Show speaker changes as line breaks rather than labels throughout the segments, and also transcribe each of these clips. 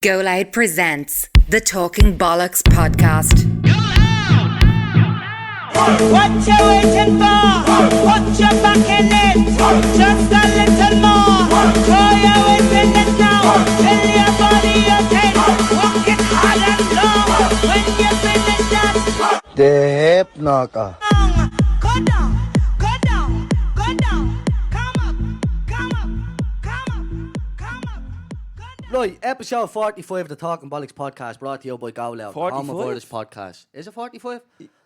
GoLoud presents the Talking Bollox podcast.
What you waiting for? Put your back in it. Just a little more. Throw your weight in it now. Tell your body you're ten. Walk it hard and long. When you finish that,
The hip knocker.
go down, go down, go down. Come up, come up, come up, come up. Go down.
Right, episode 45 of the Talking Bollox podcast brought to you by GoLoud.
45?
Home of Irish podcast. Is it 45?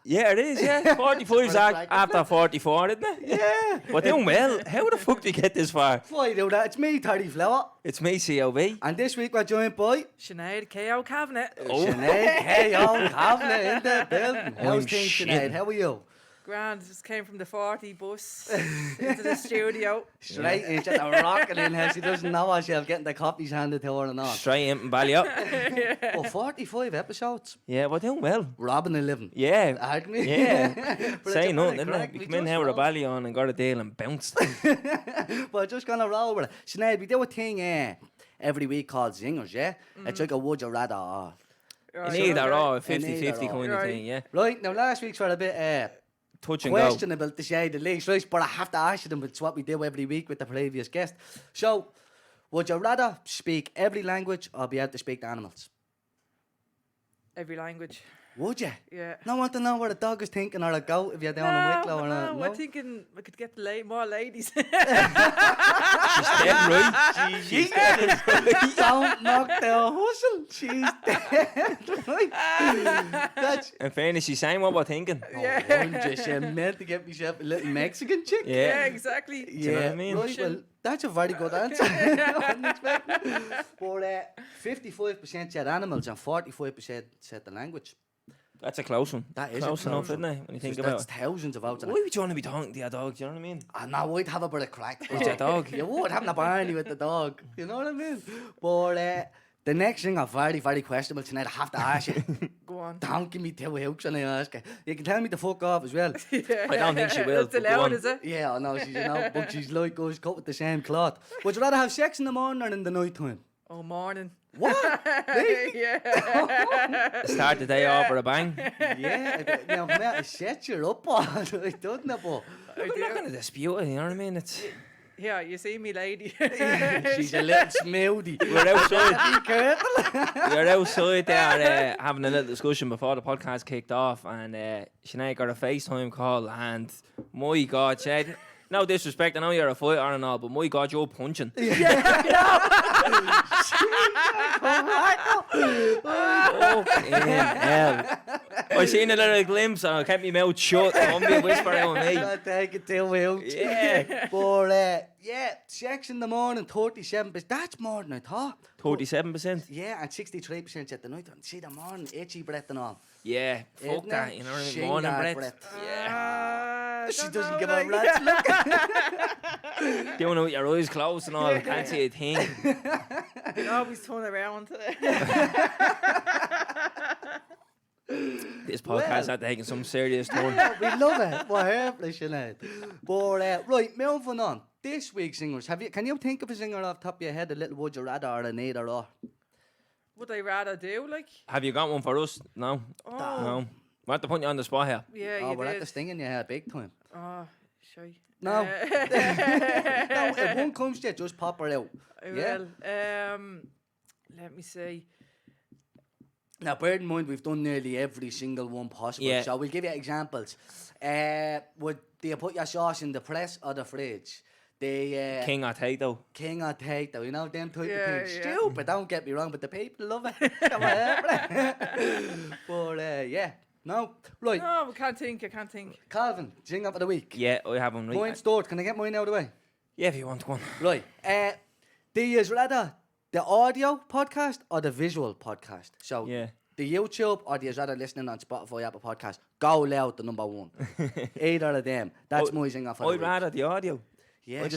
Yeah, it is, yeah. 45 is after 44, isn't it?
Yeah.
We're doing well. How the fuck do you get this far?
Why do that? It's me, Teddy Flower.
It's me, COB.
And this week we're joined by
Sinead KO Kavanagh.
Sinead KO Kavanagh in the building. How's things,
shit.
Sinead? How are you?
Grand, just came from the 40 bus into the studio.
Straight in, just rocking in here. She doesn't know herself, getting the copies handed to her and all.
Straight in and belly up.
Oh, 45 episodes.
Yeah, we're doing well.
Robbing a living.
Yeah.
Aren't we?
Yeah.
But
Say
it's
nothing,
a
didn't
crack.
it? We
We
come in
just
here with a
roll.
belly on and got a deal and bounced.
But just gonna roll with it. Sinead, we do a thing every week called Zingers, yeah? It's like a would you rather or.
Right,
Neither
okay.
or,
Neither
50-50
or.
kind of
Right.
thing, yeah.
Right, now last week's were a bit
Touch and go.
questionable to say the least, right? But I have to ask you them, it's what we do every week with the previous guest. So, would you rather speak every language or be able to speak to animals?
Every language.
Would you?
Yeah.
No, I want to know what a dog is thinking or a goat if you're down in Wicklow or not.
no, I'm thinking I could get more ladies.
She's dead right. She's dead right.
Don't knock the hustle. She's dead, right? That's...
In fairness, she's saying what we're thinking.
Yeah.
Oh, I'm just meant to get myself a little Mexican chick.
Yeah,
Yeah.
exactly.
Yeah,
know what I mean?
right, well, that's a very good answer. I wasn't expecting. But 55% said animals and 45% said the language.
That's a close one.
That is
close
a
enough,
close
isn't it? When you think
That's
about it.
thousands of votes.
Why would you want to be talking to your dog? Do you know what I mean?
I know, I'd have a bit of crack.
With your dog?
You would, having a Barney with the dog. You know what I mean? But the next thing are very, very questionable tonight. I have to ask you.
Go on.
Don't give me two hooks and I ask you. You can tell me to fuck off as well.
I don't think she will,
It's
but go
allowed,
on.
is it?
Yeah, I know, she's, but she's like us, cut with the same cloth. Would you rather have sex in the morning or in the night time?
Oh, morning.
What? Really?
Yeah.
Start the day off with a bang.
Yeah, now, mate, it sets you up, all right, doesn't it? But
I'm not going to dispute it, you know what I mean? It's...
Yeah, you see me, lady.
she's a little smoothie.
We're outside.
Be careful.
We were outside there having a little discussion before the podcast kicked off, and Sinead got a FaceTime call, and my God, said, no disrespect, I know you're a fighter and all, but my God, you're punching. Fucking hell. I seen a little glimpse and I kept my mouth shut. I won't be a whisper out of me.
I'll take it till we out.
Yeah.
But yeah, sex in the morning, 37%. That's more than I thought.
37%?
Yeah, and 63% at the night. And see the morning, itchy breath and all.
Yeah, fuck
Isn't
that,
it?
you know what I mean?
Shingar
Morning breath.
breath.
Yeah.
She
Don't
doesn't
know,
give a
like-
rat's look.
Doing it with your eyes closed and all, can't see a thing.
You always turn around.
This podcast had taken some serious turn.
We love it. We're happy, Sinead. But right, moving on. This week's singers. Can you think of a singer off the top of your head? A little would you rather or an either or?
Would I rather do, like?
Have you got one for us? No?
Oh,
No. We have to put you on the spot here.
yeah,
Oh,
you
we're at
did.
the sting in your head big time.
Oh, shy.
No. No, if one comes to you, just pop her out.
I
Yeah.
will. Let me see.
Now, bear in mind, we've done nearly every single one possible.
Yeah.
So we'll give you examples. Do you put your sauce in the press or the fridge? The
King or Tato.
King or Tato, you know, them type
Yeah,
of things.
yeah.
Stupid, don't get me wrong, but the people love it. Come on, but yeah, no. Right,
No, I can't think.
Calvin, sing up of the week.
Yeah, I have one right.
Mine's stored. Can I get mine out of the way?
Yeah, if you want one.
Right. Do you rather the audio podcast or the visual podcast? So
Yeah.
the YouTube or do you rather listening on Spotify, Apple Podcast? GoLoud, the number one. Either of them. That's my singer for the
I'd
week.
rather the audio.
Yeah,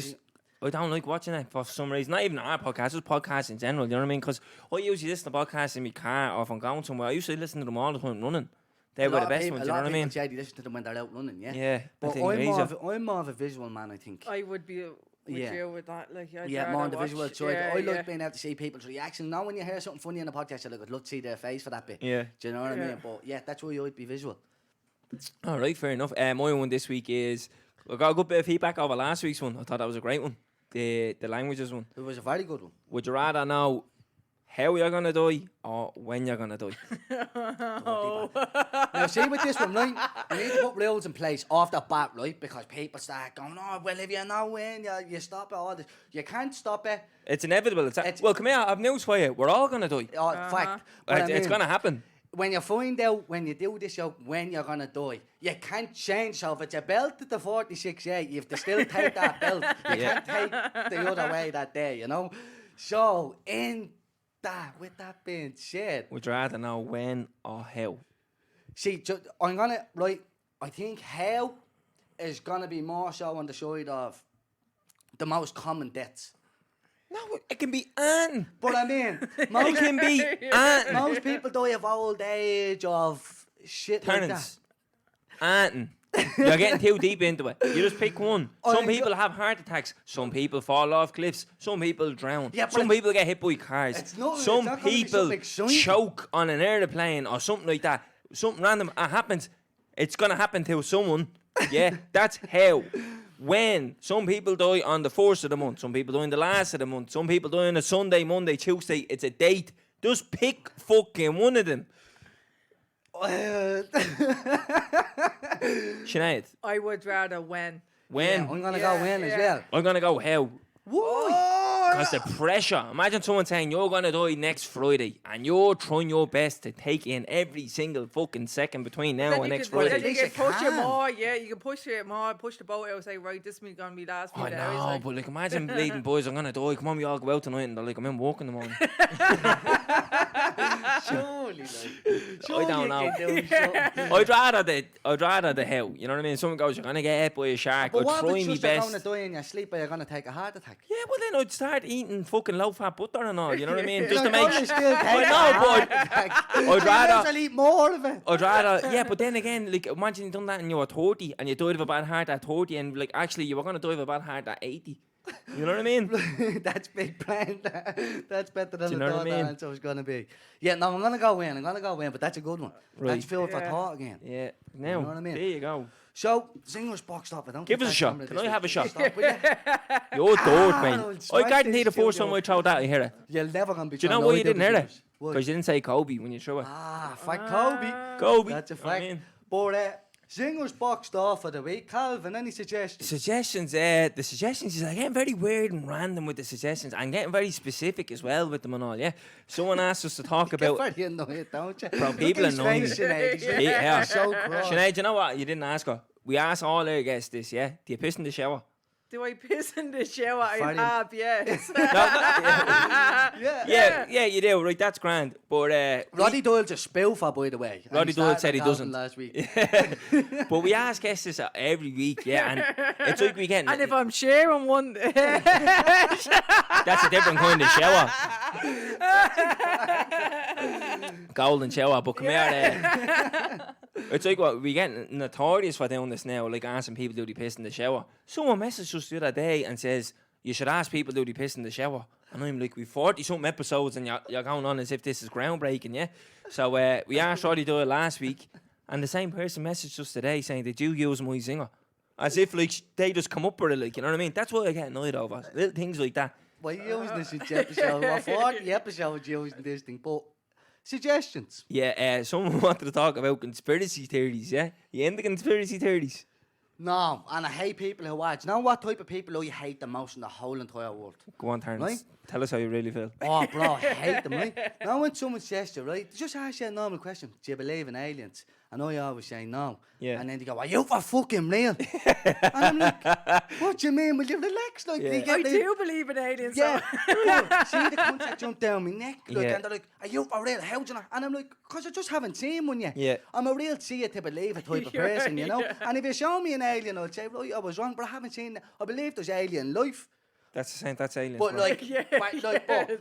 I don't like watching it for some reason. Not even our podcast, just podcasts in general, you know what I mean? Because I usually listen to podcasts in my car or if I'm going somewhere. I usually listen to them all the time running. They were the best ones, you know what I mean?
Yeah, they listen to them when they're out running, yeah?
Yeah,
But
I think they're easier.
I'm more of a visual man, I think.
I would be with
Yeah.
you with that. Like, I'd
Yeah, more on the
rather
visual
watch-
side.
yeah,
I
yeah.
like being able to see people's reaction. Now, when you hear something funny on the podcast, you're like, I'd love to see their face for that bit.
Yeah.
Do you know what I
Yeah.
mean? But yeah, that's why I'd be visual.
All right, fair enough. My one this week is I got a good bit of feedback over last week's one. I thought that was a great one. The languages one.
It was a very good one.
Would you rather know how you're gonna die or when you're gonna die?
Now, see with this one, right? You need to put rules in place off the bat, right? Because people start going, oh, well, if you know when, you stop it, all this. You can't stop it.
It's inevitable. Well, come here. I've news for you. We're all gonna die.
Oh, fact. But I
It's
mean,
gonna happen.
when you find out, when you do this show, when you're going to die, you can't change. So if it's a belt at the 46A, you have to still take that belt. You can't take the other way that day, you know? So, with that being said,
Would you rather know when or how?
see, I'm going to, right, I think how is going to be more so on the side of the most common deaths.
No, it can be Anne.
But I mean,
It
most,
can be Anne.
most people die of old age, of shit like that.
Terence. Anton. You're getting too deep into it. You just pick one. Some people have heart attacks. Some people fall off cliffs. Some people drown.
Yeah, but
some people get hit by cars.
it's not
Some
gonna be
people
something exciting.
choke on an airplane or something like that. Something random happens. It's going to happen to someone. Yeah, that's how. When some people die on the 1st of the month, some people die on the last of the month, some people die on a Sunday, Monday, Tuesday. It's a date. Just pick fucking one of them. Sinead,
I would rather when.
when?
I'm going to
Yeah,
go in as
yeah.
well.
I'm gonna go how.
Why?
Because the pressure. Imagine someone saying you're gonna die next Friday and you're trying your best to take in every single fucking second between now
Then
and
you
next
can, then
Friday.
you
least
can
you
push it
can.
more, yeah, you can push it more, push the boat out, say, right, this is gonna be last few
I
days.
know,
like,
but like imagine bleeding boys, I'm gonna die. Come on, we all go out tonight and they're like, I'm in work in the morning.
Surely, like.
I don't know. I'd rather the hell. You know what I mean? Someone goes, you're gonna get hit by a shark.
But
I'd
what
try
if
my
it's just you're
best.
going to die in your sleep or you're going to take a heart attack?
Yeah, well then I'd start eating fucking low fat butter and all. You know what I mean? Just to
You're
make.
gonna still take
I
a
know,
heart
but
attack.
I'd
You
rather.
will eat more of it.
I'd rather, yeah, but then again, like, imagine you done that and you were 30 and you died of a bad heart at 30 and, like, actually you were going to die of a bad heart at 80. You know what I mean?
That's big plan. That's better than
Do you
the
know what I
thought
mean?
that answer was going to be. Yeah, no, I'm going to go in. But that's a good one.
Right.
That's food for
Yeah.
thought again.
Yeah. Now,
You know what I mean?
there you go.
So, singers boxed up. I don't
Give
think
us a
that's
shot.
coming
Can
this
I have a
week.
shot?
Stop with it.
You're dirt,
I'll
man. I
strike
guarantee the
this
first time
studio.
I throw that, I hear it.
You're never going to be
Do you know
throwing
why
no
you didn't hear
idea
it?
what
Because you didn't say Kobe when you threw it.
fact Kobe.
Kobe.
That's a
You know what I
fact.
mean?
But singers boxed off for the week. Calvin, any suggestions?
Suggestions, the suggestions is getting very weird and random with the suggestions and getting very specific as well with them and all, yeah? Someone asked us to talk
Get
about...
very annoyed, don't you?
Bro,
Look
people
at his
annoy
face,
me.
Sinead. He's really
Yeah.
so cross.
Sinead, you know what? You didn't ask her. We asked all our guests this, yeah? Do you piss in the shower?
do I piss in the shower? I
Funny.
have, yes.
Yeah, you do, right? That's grand. But
Roddy Doyle's a spoofer, by the way. And
Roddy
he
Doyle
started
said he
Calvin
doesn't.
last week.
but we ask guests this every week, yeah, and it's like we get
And if I'm sharing one,
that's a different kind of shower. Golden shower, but come here. It's like what we get notorious for doing this now, like asking people do they piss in the shower. Someone messaged us the other day and says you should ask people do they piss in the shower, and I'm like, we've 40-something episodes and you're going on as if this is groundbreaking, yeah. So we asked Roddy do it last week, and the same person messaged us today saying, did you use my zinger? As if like they just come up with it, like, you know what I mean? That's what I get annoyed over, little things like that.
Well, you're using this each episode. We're 40 episodes using this thing. But suggestions?
Yeah, someone wanted to talk about conspiracy theories, yeah? You into conspiracy theories?
No, and I hate people who watch. You know what type of people you hate the most in the whole entire world?
Go on, Terence.
Right?
Tell us how you really feel.
Oh, bro, I hate them, right? Now when someone says to you, right, just ask you a normal question. Do you believe in aliens? And I always say no.
Yeah.
And then they go, are you for fucking real? And I'm like, what do you mean? Will you relax? Like,
Yeah.
they get
I
the-
do believe in aliens.
Yeah,
so-
see the contact jump down my neck, like,
Yeah.
and they're like, "Are you for real? How do you know?" And I'm like, "Cause I just haven't seen one yet.
Yeah.
I'm a real see it to believe it type of
Yeah,
person, you know.
yeah.
And if you show me an alien, I'll say, right, I was wrong, but I haven't seen it. I believe there's alien life.
That's the same. That's aliens.
But
bro.
like,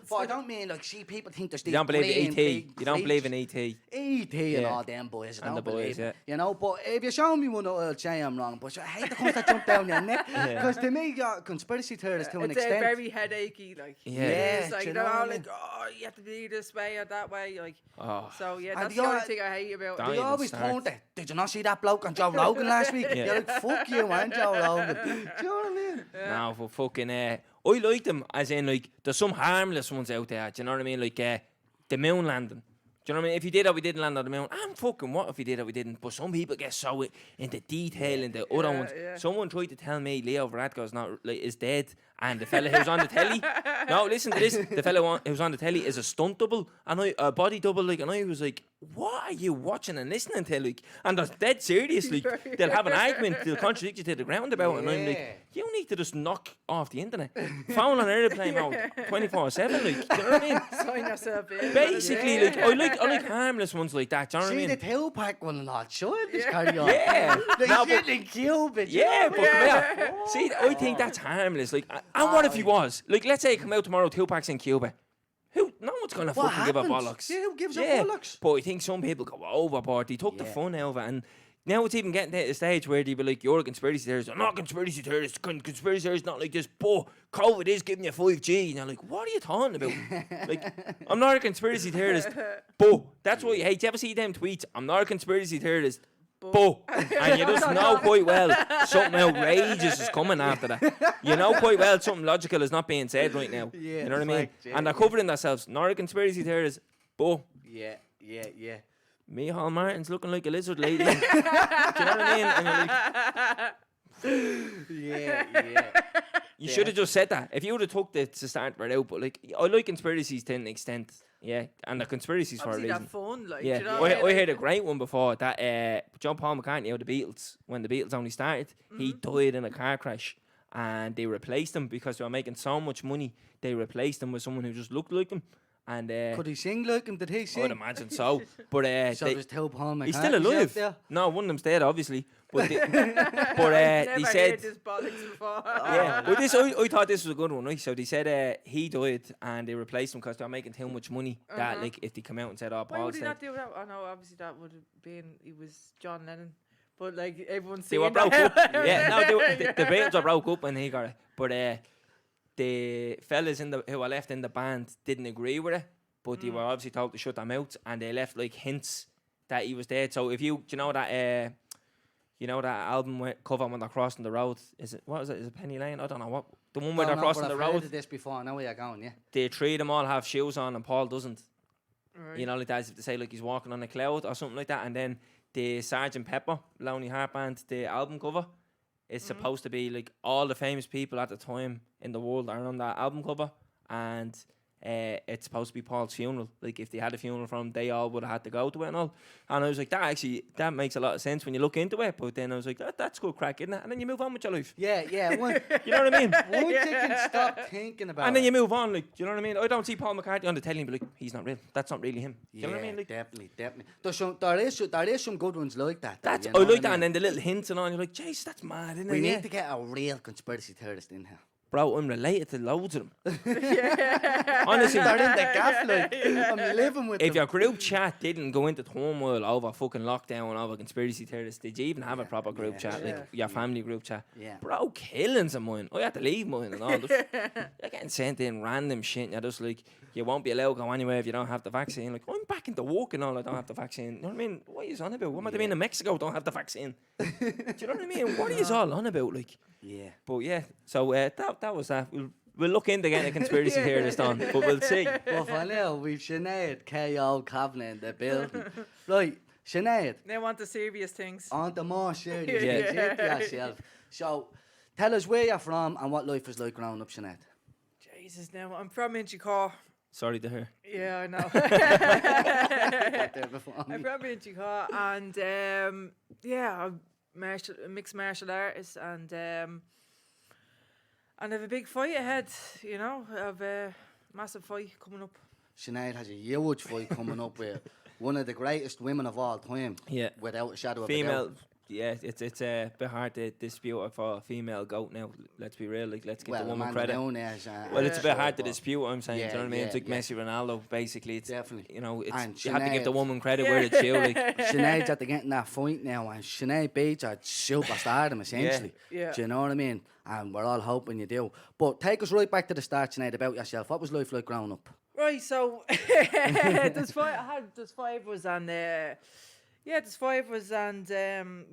but I don't mean like. See, people think there's these.
you don't believe in
green
ET.
big
You don't believe in
creatures.
ET.
ET and
Yeah.
all them boys. I
And
don't
the boys,
believe it,
yeah.
You know, but if you show me one, I'll say I'm wrong. But I hate the ones that jump down your neck. Because to me, conspiracy theorists to an
It's
extent.
very headachy, like.
Yeah.
It's
do
like,
you
you
know
know,
what I
like, oh, you have to be this way or that way, like.
Oh.
So, yeah,
And
that's
the
the only
other-
thing I hate about
Don't
it.
They
even
always
start.
told that. Did you not see that bloke on Joe Rogan last week?
Yeah.
You're like, fuck you, man, Joe Rogan. Do you know what I mean?
No, for fucking. I like them as in like there's some harmless ones out there. Do you know what I mean? Like the moon landing. Do you know what I mean? If you did it, we didn't land on the moon. I'm fucking what if we did it, we didn't. But some people get so into detail in the other ones.
yeah.
Someone tried to tell me Leo Varadkar's not like is dead, and the fella who was on the telly. No, listen to this. The fella who was on the telly is a stunt double and a body double. Like, and I was like, what are you watching and listening to? Like, and they're dead serious. Like, they'll have an argument. They'll contradict you to the ground about it. And I'm
Yeah.
like, you need to just knock off the internet. Phone on airplane mode 24/7. Like, do you know what I mean?
Sign yourself in.
Basically, like I like harmless ones like that. Do you know what I
See
mean?
the tailpack one and all. Sure, just carry on.
Yeah.
Like,
No,
shit
but-
in Cupid.
Yeah, but come here. See, I think that's harmless. Like, and what if he was? Like, let's say he come out tomorrow, Tupac's in Cuba. No one's gonna
What
fucking give a
happens?
bollocks.
Yeah, who gives a bollocks?
But I think some people go overboard. They took the
Yeah.
fun out of it, and now it's even getting to the stage where they be like, "You're a conspiracy theorist." I'm not a conspiracy theorist. Conspiracy theorist not like this. But COVID is giving you 5G, and you're like, "What are you talking about?" Like, I'm not a conspiracy theorist. But that's what you hate. You ever see them tweets? I'm not a conspiracy theorist. But and you just know quite well something outrageous is coming after that. You know quite well something logical is not being said right now.
Yeah,
you know what I mean?
fact, yeah,
And they're
yeah.
covering themselves. Not a conspiracy theorist. But
Yeah.
Micheál Martin's looking like a lizard lady. Do you know what I mean? And you're like,
Yeah.
you should have just said that. If you would have took it to start right out, but like I like conspiracies to an extent. Yeah, and the conspiracies for a
Obviously,
reason.
that fun, like,
Yeah,
you know.
I heard a great one before that John Paul McCartney of the Beatles, when the Beatles only started, he died in a car crash and they replaced him because they were making so much money. They replaced him with someone who just looked like him. And
Could he sing like him? Did he
I'd
sing?
imagine so. But
So there's Till Paul McCartney.
he's still alive.
There.
No, one of them's dead, obviously. But they,
Never
they said,
heard this bollocks before.
yeah. But this, I thought this was a good one, right? So they said he died and they replaced him because they were making too much money. That like if they come out and said, "Oh,
Why
Paul's
would he
dead,"
not do that? Oh no, obviously that would have been he was John Lennon, but like everyone's
they were
singing
broke
that.
up. Yeah, no, the Beatles were broke up and he got it. But the fellas who were left in the band didn't agree with it. But they were obviously told to shut their mouths, and they left like hints that he was dead. So if do you know that album cover when they're crossing the road? Is it Penny Lane? I don't know what the one where they're crossing
but
the
I've
road.
heard of this before. I know where you're going. Yeah.
The three of them all have shoes on, and Paul doesn't.
Right.
You know, like that, as if they say like he's walking on a cloud or something like that. And then the Sgt. Pepper Lonely Heart Band, the album cover, is supposed to be like all the famous people at the time in the world are on that album cover, and it's supposed to be Paul's funeral. Like if they had a funeral for him, they all would have had to go to it and all. And I was like, that makes a lot of sense when you look into it. But then I was like, that's good crack, isn't it? And then you move on with your life.
Yeah.
You know what I mean?
Once you can stop thinking about
And then
it.
you move on, like, do you know what I mean? I don't see Paul McCartney on the telly and be like, he's not real. That's not really him. Do you know what I mean? Like,
definitely. There is some good ones like that. though,
that's
you
I
know
like
what
that.
mean?
And then the little hints and all, you're like, jeez, that's mad, isn't
We
it?
need
Yeah.
to get a real conspiracy theorist in here.
Bro, I'm related to loads of them. Honestly,
They're in the gaff, like. I'm living with
if
them.
your group chat didn't go into turmoil over fucking lockdown and over conspiracy theorists, did you even have a proper group chat, like your family group chat?
Yeah.
Bro, killings of mine. I had to leave mine and all. You're getting sent in random shit and you're just like, you won't be allowed to go anywhere if you don't have the vaccine. Like, I'm back into work and all, I don't have the vaccine. You know what I mean? What are you on about? What am I doing in Mexico? Don't have the vaccine. Do you know what I mean? What are you all on about? Like,
Yeah.
but yeah, so that was that. We'll look into getting a conspiracy theorist on, but we'll see.
Well, for now, we've Sinead KO Kavanagh in the building. Right, Sinead,
They want the serious things.
on the more serious
Yeah.
things, into yourself. So, tell us where you're from and what life is like growing up, Sinead.
Jesus, now I'm from Inchicore.
Sorry to hear.
Yeah, I know.
There before me.
I'm from Inchicore, and I'm a mixed martial artist, and I have a big fight ahead. You know, I have a massive fight coming up.
Sinead has a huge fight coming up with one of the greatest women of all time.
Yeah.
Without a shadow of a
Female,
doubt.
it's a bit hard to dispute it for a female goat now. Let's be real, like let's give the
Well,
woman
Amanda
credit.
Nunes,
Well, it's a bit
sure,
hard to
but
dispute. I'm saying, do you know what I mean? It's like
yeah.
Messi, Ronaldo. Basically, it's
Definitely.
you know, it's
And
you have to give the
Sinead-
woman credit where it's due. Like,
Sinead's at the getting that fight now, and Sinead beats her superstardom essentially.
Yeah.
Do you know what I mean? And we're all hoping you do. But take us right back to the start, Sinead, about yourself. What was life like growing up?
Right, so there's five was on there's five was and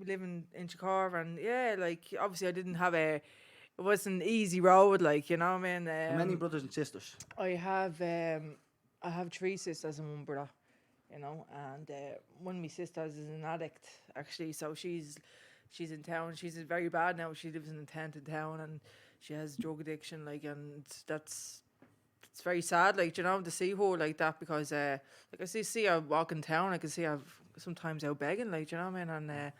living in Chicago, and like obviously I didn't have it wasn't an easy road, like, you know what I mean.
How many brothers and sisters?
I have 3 sisters and 1 brother, you know, and one of my sisters is an addict actually, so she's in town. She's very bad now. She lives in a tent in town, and she has drug addiction, like, and it's very sad, like, you know, to see her like that, because like I see her walking town, I can see her sometimes out begging, like, you know what I mean, and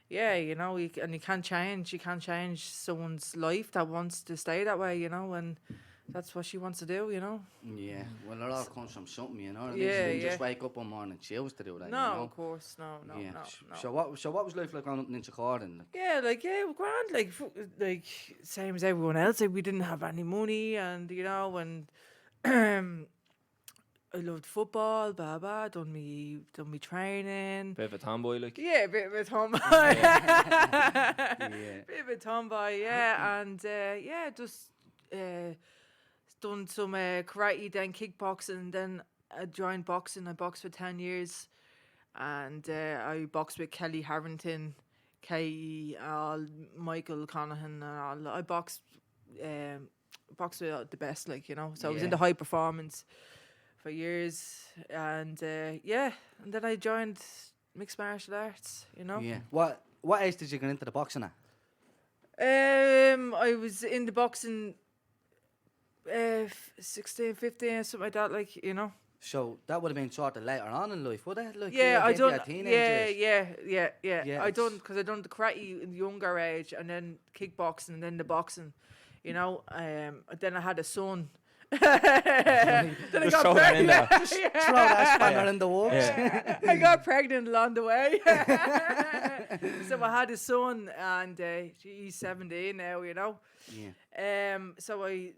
you know, you can't change someone's life that wants to stay that way, you know, and that's what she wants to do, you know.
Yeah, well, it all comes from something, you know what I mean?
Yeah,
She didn't just
yeah.
wake up one morning and choose to do that,
No,
you know?
of course, no.
So what was life like growing up in Chicago then? Like?
Yeah, like, it was grand, like same as everyone else. Like, we didn't have any money, and, you know, and I loved football, done me training.
bit of a tomboy, like.
Yeah, a bit of a tomboy.
Yeah.
Bit of a tomboy, yeah, and just done some karate, then kickboxing, then I joined boxing. I boxed for 10 years, and I boxed with Kelly Harrington, Kay, Michael Conahan, and all. I boxed with the best, like, you know. So I was
Yeah.
into high performance for years, and and then I joined mixed martial arts, you know.
Yeah. What age did you get into the boxing at?
I was in the boxing 16, 15, something like that, like, you know.
So that would have been sort of later on in life, would it? Like,
Yeah, I
maybe
done.
your teenage years?
Yeah.
Yeah,
I
it's-
because I done the karate in the younger age, and then kickboxing, and then the boxing. You know, then I had a son. Then I
Just
got
throw that in
pregnant.
there.
Throw that spanner in the works.
Yeah.
I got pregnant along the way. So I had a son, and he's 17 now, you know.
Yeah.
So I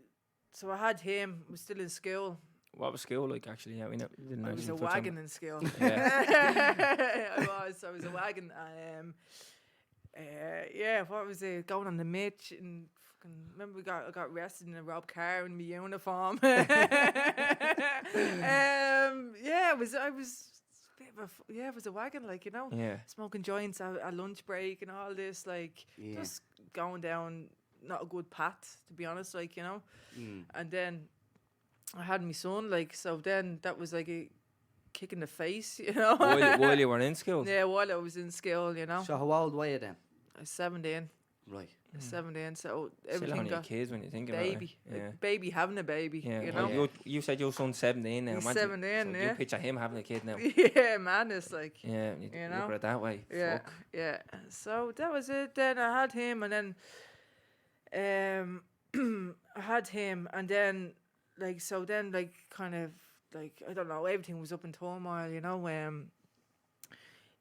had him. I was still in school.
What was school like, actually? Yeah, we didn't
I was
actually
a
touch on
wagon in school.
Yeah.
I was a wagon. What was it? Going on the mitch, and fucking remember I got arrested in a robbed car in my uniform. I was a bit of I was a wagon, like, you know.
Yeah.
Smoking joints at lunch break and all this, like,
Yeah.
just going down not a good path, to be honest, like, you know. And then I had my son, like, so then that was like a kick in the face, you know.
While you were in school.
Yeah, while I was in school, you know.
So how old were you then?
I was 17.
Right.
17, so
Still
everything
only a
got
kid when you think about it.
baby.
Yeah.
Like, baby having a baby,
Yeah,
you
well,
know.
you said your son's 17 now.
He's
imagine.
17,
So
yeah.
you picture him having a kid now.
Yeah, madness, like.
Yeah, you
You
look
know?
at it that way.
Yeah,
Fuck.
yeah. So that was it. Then I had him, and then I had him, and then kind of like, I don't know, everything was up in turmoil, you know.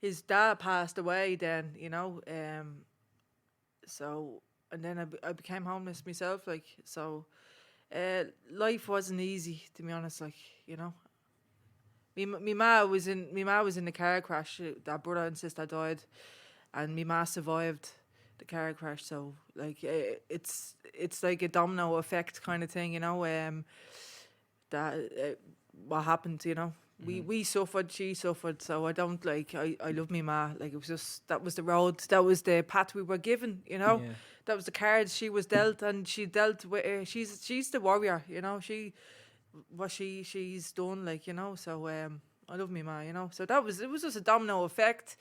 His dad passed away then, you know. So, and then I became homeless myself, like, so. Life wasn't easy, to be honest, like, you know. Me ma was in the car crash. That brother and sister died, and me ma survived the car crash. So, like, it's like a domino effect kind of thing, you know. That what happened, you know. We suffered, she suffered. So I don't, like, I love me ma. Like, it was just, that was the road, that was the path we were given, you know.
Yeah.
That was the cards she was dealt, and she dealt with. She's the warrior, you know. She's done, like, you know. So I love me ma, you know. So it was just a domino effect,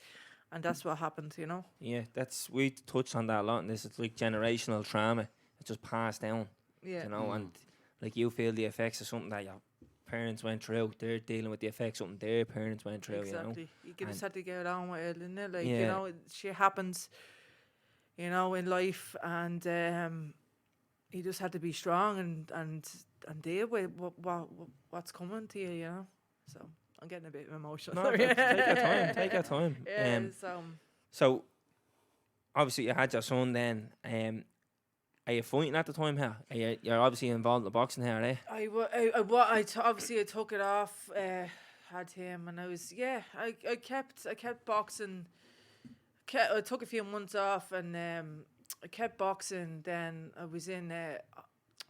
and that's what happened, you know.
Yeah, we touched on that a lot, and this is like generational trauma. It's just passed down,
Yeah.
you know, and like you feel the effects of something that your parents went through. They're dealing with the effects of something their parents went through,
Exactly.
you
You just
And-
had to get on with it, innit? Like, you
Yeah.
know, shit happens, you know, in life, and you just had to be strong and deal with what's coming to you, you know. So I'm getting a bit emotional.
know. No, take your time. Take your time.
Yeah.
So obviously you had your son then. Are you fighting at the time here? You're obviously involved in the boxing here, eh?
Obviously I took it off. Had him, and I was I kept boxing. I took a few months off, and I kept boxing. Then I was in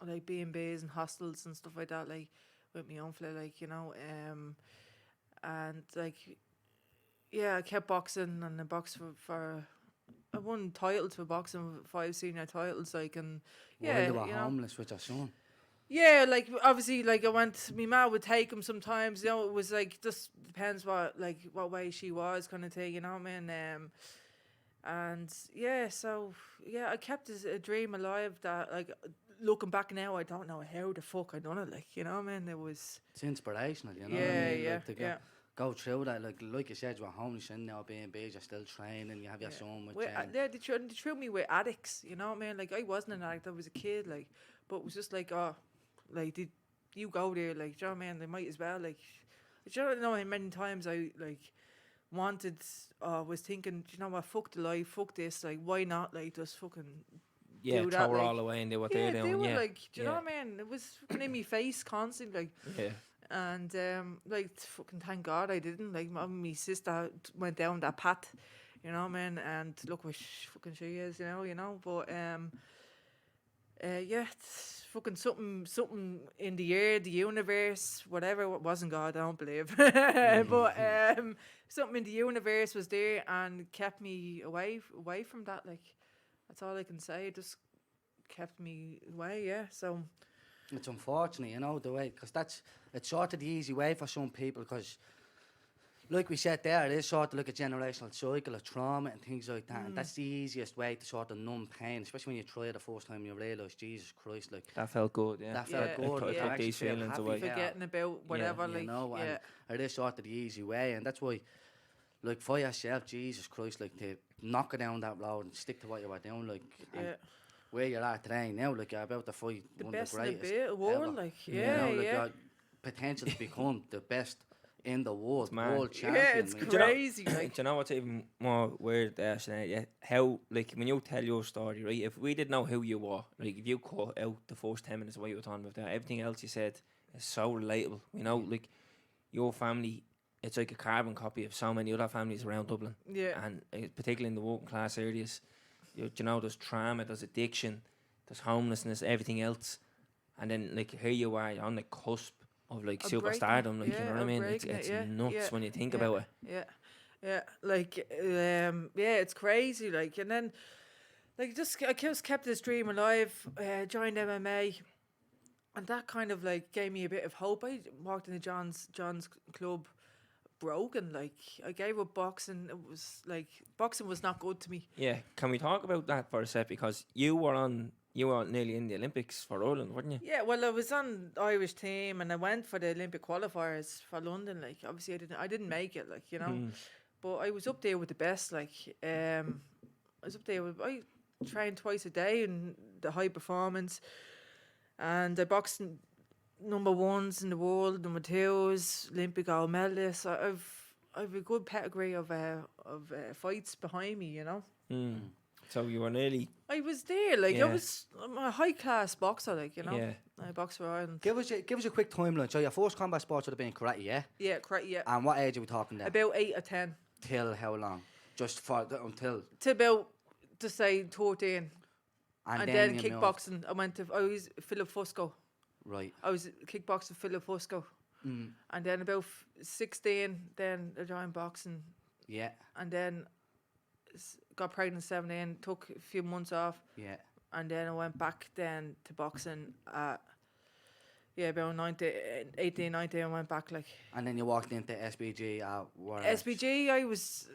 like B&Bs and hostels and stuff like that, like with my own fella, like, you know, and like I kept boxing, and I boxed for I won titles for boxing, 5 senior titles, like, and
While you were
you know.
homeless with your son.
Yeah, like obviously, like I went. My ma would take him sometimes. You know, it was like just depends what way she was, kind of thing. You know what I mean? And so I kept a dream alive. That, like, looking back now, I don't know how the fuck I done it. Like, you know what I mean? It was.
It's inspirational, you know what I mean? Like, to
Yeah.
go through that, like you said, you were homeless and now being big, you're still training, you have your son with you.
They threw me with addicts. You know what I mean? Like, I wasn't an addict. I was a kid. Like, but it was just like, oh, like, did you go there? Like, do you know what I mean? They might as well. Like, do you know how many times I like wanted, was thinking, do you know what? Fuck the life. Fuck this. Like, why not? Like, just fucking.
Yeah,
do
throw
that,
her
like,
all away and do what they're doing.
They were
Yeah,
like, do you know what I mean? It was fucking in my face constantly, like.
Yeah.
And like, fucking thank God I didn't. Like, my sister went down that path, you know what I mean? And look where fucking she is, you know. But it's fucking something in the air, the universe, whatever. It wasn't God, I don't believe. But something in the universe was there and kept me away from that. Like, that's all I can say. It just kept me away. Yeah. So.
It's unfortunate, you know, the way, because it's sort of the easy way for some people, because, like we said there, it is sort of like a generational cycle of trauma and things like that, and that's the easiest way to sort of numb pain, especially when you try it the first time, you realise, Jesus Christ, like,
That felt good, yeah.
that felt good.
It
You
took
actually
these
feel
feelings
happy
away.
there,
Forgetting about whatever,
you
like,
know, and it is sort of the easy way, and that's why, like, for yourself, Jesus Christ, like, to knock it down that road and stick to what you were doing, like, and where you're at today now, like, you're about to fight
the
one of
best
the
in
greatest
the world,
ever.
like,
You know, like, your potential to become the best in the world,
mad.
world champion.
it's
like.
crazy,
Do
like.
you know what's even more weird there, Sinead? Yeah, how, like, when you tell your story, right, if we didn't know who you were, like, if you cut out the first 10 minutes of what you were talking about there, everything else you said is so relatable, you know, like, your family, it's like a carbon copy of so many other families around Dublin.
Yeah.
And particularly in the working class areas, you know, there's trauma, there's addiction, there's homelessness, everything else. And then, like, here you are, you're on the cusp of, like,
Of
superstardom, like, you know what I mean?
breaking
It's
it,
nuts when you think about it.
Yeah, like, it's crazy, like, and then, like, I just kept this dream alive, joined MMA, and that kind of, like, gave me a bit of hope. I walked into John's club broken, like, I gave up boxing. It was, like, boxing was not good to me.
Yeah, can we talk about that for a sec? Because you were nearly in the Olympics for Ireland, weren't you?
Yeah, well, I was on the Irish team, and I went for the Olympic qualifiers for London. Like, obviously, I didn't make it, like, you know, but I was up there with the best. Like, I trained twice a day in the high performance, and I boxed number ones in the world, number twos, Olympic gold medalists. I've a good pedigree of fights behind me, you know.
So you were nearly.
I was there, like, I'm a high class boxer, like, you know.
Yeah.
I box for Ireland.
Give us a quick timeline. So your first combat sports would have been karate, yeah?
Yeah, correct, yeah.
And what age are we talking there?
About 8 or 10.
Till how long? Just for until.
To about, to say, 13. And then
you moved.
kickboxing. I was Philip Fusco.
Right.
I was kickboxing Philip Fusco. And then about 16, then I joined boxing.
Yeah.
And then got pregnant at 17, took a few months off.
Yeah.
And then I went back then to boxing at, about 18, 19, I went back, like.
And then you walked into SBG at what?
SBG, I was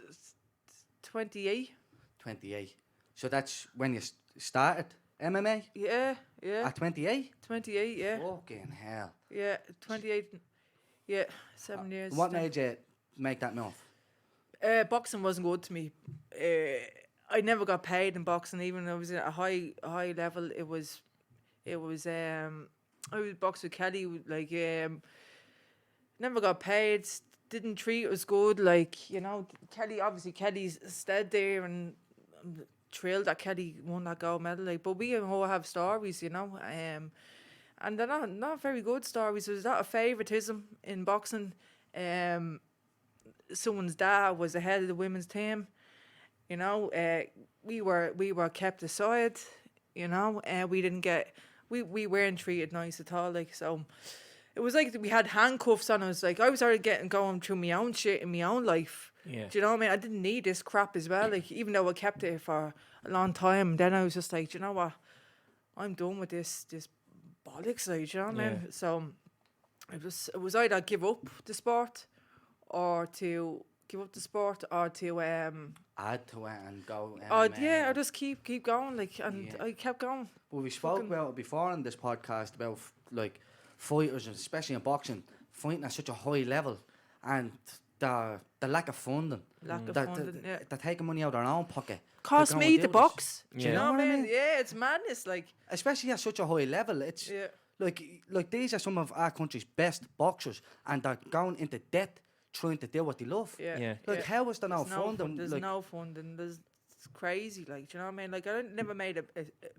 28.
28. So that's when you started MMA?
Yeah.
At 28?
28, yeah.
Fucking hell.
Yeah, 28. Yeah, 7 years.
What made you make that move?
Boxing wasn't good to me. I never got paid in boxing, even though I was at a high level. It was I was boxing with Kelly, like, never got paid, didn't treat us good, like, you know. Kelly's stayed there, and thrilled that Kelly won that gold medal. Like, but we all have stories, you know, and they're not very good stories. There's a lot of favoritism in boxing. Someone's dad was the head of the women's team. You know, we were kept aside. You know, we didn't get we weren't treated nice at all. Like, so it was like we had handcuffs on us. Like, I was already going through my own shit in my own life.
Yeah.
Do you know what I mean? I didn't need this crap as well. Like, even though I kept it for a long time, then I was just like, do you know what? I'm done with this bollocks. Like, do you know what I mean? So it was either give up the sport, or to
Add to it and go.
I just keep going, like, and I kept going.
Well, we spoke about it before on this podcast about like fighters, especially in boxing, fighting at such a high level, and the lack of funding. They're taking money out of their own pocket.
Cost me the box.
Do you know what I mean?
Yeah, it's madness. Like,
especially at such a high level, it's like these are some of our country's best boxers, and they're going into debt trying to do what they love. Like, how is there no funding?
There's
like,
no funding. It's crazy. Like, do you know what I mean? Like, I never made a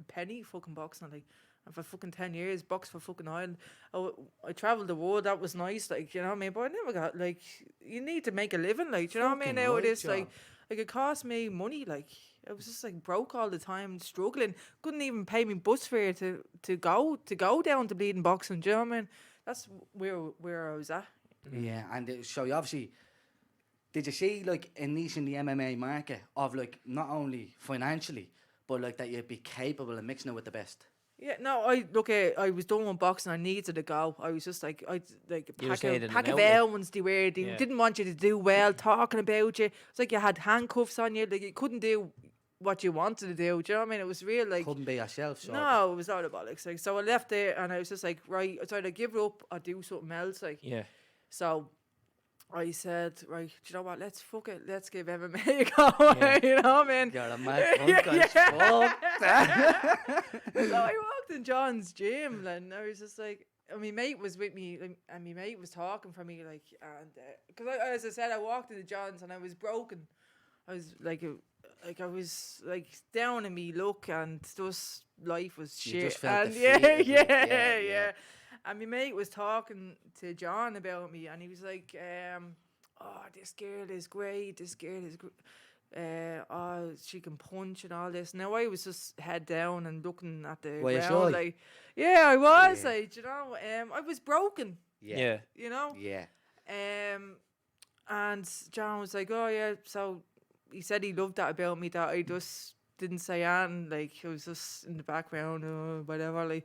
penny fucking boxing. Like, and for fucking 10 years, boxed for fucking Ireland. I travelled the world. That was nice. Like, you know what I mean? But I never got, like, you need to make a living. Like, do you know what I mean? Now it is like it cost me money. Like, I was just like broke all the time, struggling. Couldn't even pay me bus fare to go down to bleeding boxing. Do you know what I mean? That's where I was at.
Yeah, and so you obviously, did you see like a niche in the MMA market of like not only financially, but like that you'd be capable of mixing it with the best?
Yeah, no, I was done with boxing. I needed to go. I was just like, a pack of elements they were. They didn't want you to do well, talking about you. It's like you had handcuffs on you. Like, you couldn't do what you wanted to do. Do you know what I mean? It was real, like,
couldn't be yourself.
No, it was all about, like, so I left there and I was just like, right, it's either give it up or do something else. Like, so I said, right, do you know what? Let's give MMA a go. You know what I mean?
You're a mad fuck.
So I walked in John's gym and I was just like, and my mate was with me, like, and my mate was talking for me, like, and because as I said, I walked into John's and I was broken. I was like, I was like down in me luck, and just life was shit.
You just felt
and
yeah.
And my mate was talking to John about me, and he was like, "Oh, this girl is great. This girl is great. Oh, she can punch and all this." Now I was just head down and looking at the ground, like, yeah, I was, like, you know, I was broken.
Yeah.
You know.
Yeah.
And John was like, "Oh yeah," so he said he loved that about me, that I just didn't say anything, like, I was just in the background or whatever, like,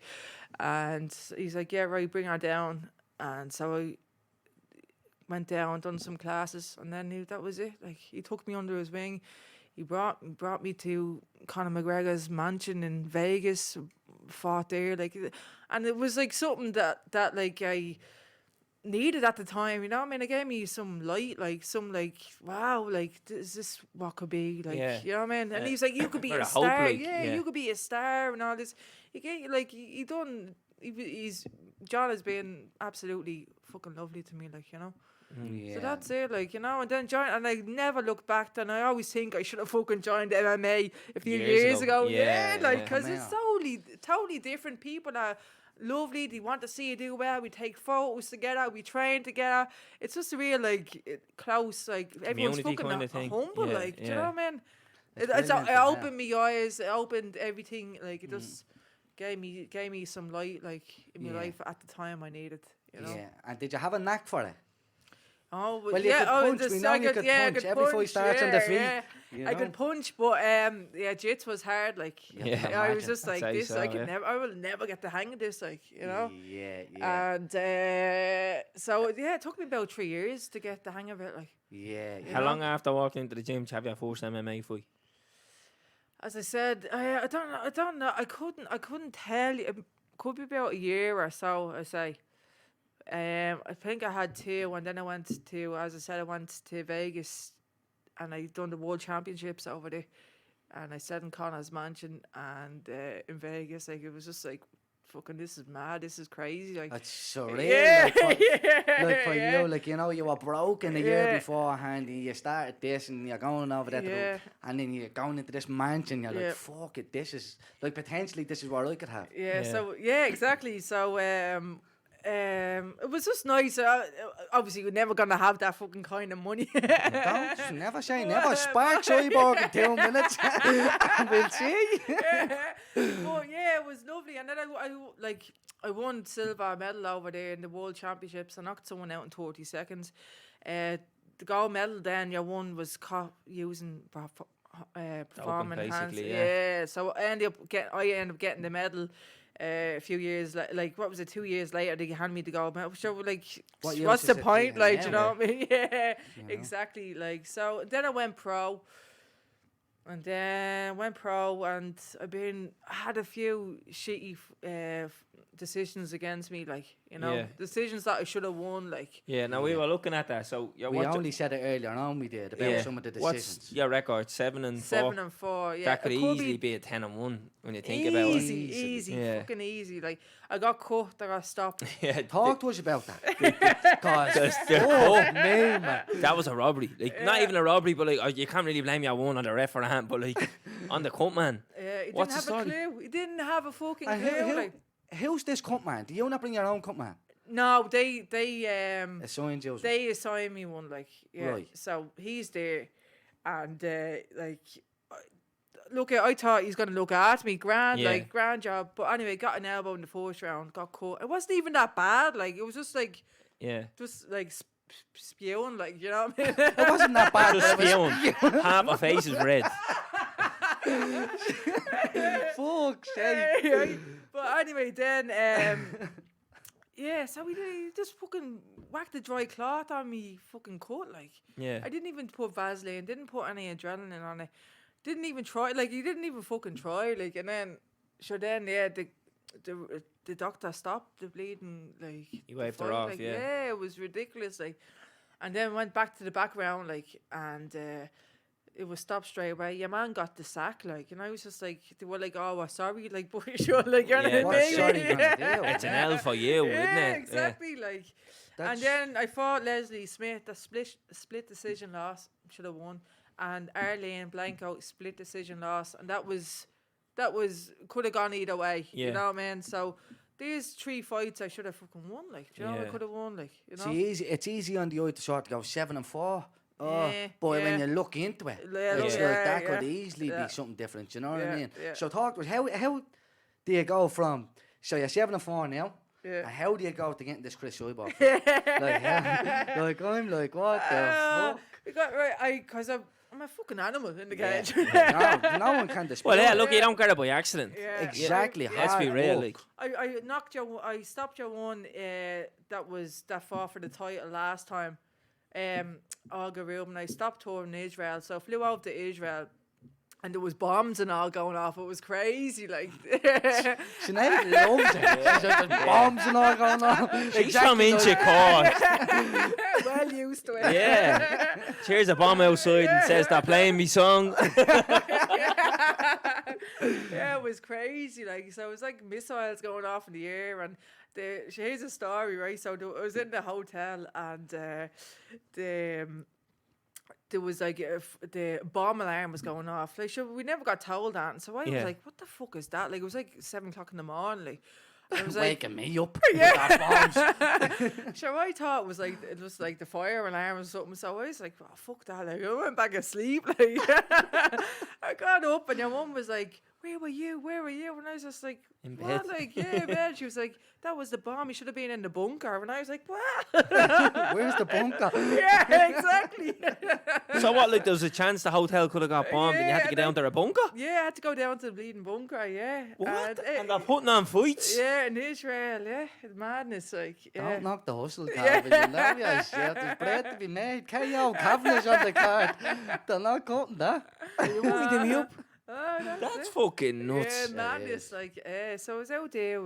and he's like, "Yeah, right, bring her down." And so I went down, done some classes, and then that was it. Like, he took me under his wing. He brought me to Conor McGregor's mansion in Vegas, fought there, like, and it was like something that like I needed at the time, you know what I mean? It gave me some light, like, some, like, wow, like, is this what could be, like, you know what I mean? And he's like, you could be a star, hope, like, you could be a star and all this. He gave, like, he's John has been absolutely fucking lovely to me, like, you know. So that's it, like, you know. And then and I never look back. And I always think I should have fucking joined MMA a few years ago. Like, because it's totally different. People are lovely, they want to see you do well. We take photos together, we train together. It's just a real, like, close, like, everyone's fucking humble, like, do you know what I mean? It opened my eyes, it opened everything, like, it just gave me some light, like, in my life at the time I needed, you know.
Yeah, and did you have a knack for it?
Oh,
well, you could punch. We know you could punch. Every fight starts on the feet.
Yeah. You know? I could punch, but jits was hard. Like, I was just like this. So, I will never get the hang of this. Like, you know.
Yeah.
And so it took me about 3 years to get the hang of it. Like.
Yeah.
How long after walking into the gym to have your first MMA fight?
As I said, I don't know. I couldn't tell you. It could be about a year or so, I say. I think I had 2, and then I went to Vegas, and I done the World Championships over there, and I sat in Connor's mansion and in Vegas, like, it was just like fucking, this is mad, this is crazy. Like,
It's surreal.
yeah,
Like for
yeah.
you, like, you know, you were broken the year beforehand, and you started this, and you're going over there,
Yeah.
and then you're going into this mansion. You're
Yeah.
like, fuck it, this is like potentially this is what I could have.
Yeah,
Yeah.
so exactly. So it was just nice. Obviously, we're never gonna have that fucking kind of money.
Don't never say never. Spark Cyborg in 2 minutes. We'll see.
But yeah, it was lovely. And then I won silver medal over there in the World Championships. I knocked someone out in 30 seconds. The gold medal then you won was using performance
basically,
yeah. So I ended up getting the medal. A few years like what was it? 2 years later, they handed me the gold medal. So like,
What use
what's
is
the
it
point?
to
Like,
now,
you know what I mean? Yeah,
You know?
exactly. Like, so then I went pro. And then went pro, and I had a few shitty decisions against me, like, you know,
Yeah.
decisions that I should have won, like.
Yeah, now we were looking at that. So
We only said it earlier on, we did, about some of the decisions.
What's your record? 7-4?
7-4, yeah.
That could
It
easily be a 10-1 when you think about it.
Easy,
Yeah.
fucking easy. Like, I got cut, I got stopped.
Yeah,
Talk to us about that. Because,
oh,
me, man.
that was a robbery. Like, not even a robbery, but like, you can't really blame your one on the ref or a hand, but like, on the cut, man.
He
What's
didn't
the
have a
story?
clue. He didn't have a fucking
And
clue. Like,
who's this cunt man? Do you not bring your own cunt man?
no, they
Assigned you.
they assigned me one, like, yeah.
Right.
So he's there, and like, look, I thought he's gonna look at me, grand,
Yeah.
like, grand job. But anyway, got an elbow in the first round, got cut. It wasn't even that bad. Like, it was just like spewing, like, you know what I mean?
It wasn't that bad.
Just
but it was-
spewing. Half my face is red.
Fuck's sake.
But anyway, then yeah, so he just fucking whacked the dry cloth on me, fucking cut, like.
Yeah.
I didn't even put Vaseline, didn't put any adrenaline on it, didn't even try, like, he didn't even fucking try, like, and then, so then, yeah, the doctor stopped the bleeding, like.
He
the
waved her
fight,
off,
like,
yeah.
Yeah, it was ridiculous, like, and then went back to the background, like, and it was stopped straight away. Your man got the sack, like, and I was just like, they were like, oh, we're sorry, like, but sure, like, you're
Yeah,
not
What's
me.
sorry gonna do?
It's an L for you, isn't
Yeah,
it?
exactly, like.
That's-
And then I fought Leslie Smith, the split decision loss, should have won, and Arlene Blanco split decision loss, and that was could have gone either way.
Yeah.
You know what I mean? So these 3 fights I should have fucking won, like, do you know I
Yeah.
could have won, like, you know.
It's easy on the eye to sort to go 7-4. Oh,
Yeah,
but
yeah.
when you look into it,
Yeah,
it's
yeah,
like that could
yeah.
easily
Yeah.
be something different. You know what
Yeah,
I mean?
yeah.
So talk to us. How do you go from? So you're 7-4 now.
Yeah.
And how do you go to getting this Cris Cyborg? Like, like I'm like, what the fuck?
I got right, because I'm a fucking animal in the cage.
No one can dispute.
Well, yeah,
it.
look, you don't get it by accident.
Yeah.
Exactly.
Let's be
hard
real,
work.
like.
I stopped your one that fought for the title last time. Olga Rubin. I stopped her in Israel, so I flew out to Israel, and there was bombs and all going off. It was crazy, like.
Sinead loves it. She's like, there's bombs and all going on.
She's from Inchicore.
Well used to it.
Yeah. She hears a bomb outside and says they're playing me song.
Yeah, it was crazy. Like, so it was like missiles going off in the air, and here's a story, right? So I was in the hotel, and there was like the bomb alarm was going off. Like, sure, we never got told that, and so I was
Yeah.
like, "What the fuck is that?" Like, it was like 7 o'clock in the morning. Like, I was like,
Waking me up. Yeah. Bombs.
sure, I thought it was like the fire alarm or something. So I was like, "Oh, fuck that!" Like, I went back asleep. Like, I got up, and your mum was like, "Where were you? Where were you?" And I was just like,
In
"What?"
bed.
Like, yeah, bed. She was like, "That was the bomb. You should have been in the bunker." And I was like, "What?"
Where's the bunker?
Yeah, exactly.
So what, like, there was a chance the hotel could have got bombed and you had to
Yeah,
get down to a bunker?
Yeah, I had to go down to the bleeding bunker. Yeah.
What?
And,
And they're putting on fights?
yeah, in Israel. Yeah, it's madness. Like, yeah.
Don't knock the hustle, Calvin. You know your shit. There's bread to be made. KO Kavanagh on the card. They're not cutting that.
You winding me up?
Oh,
That's
it.
fucking nuts.
Yeah, madness. Like, so I was out there.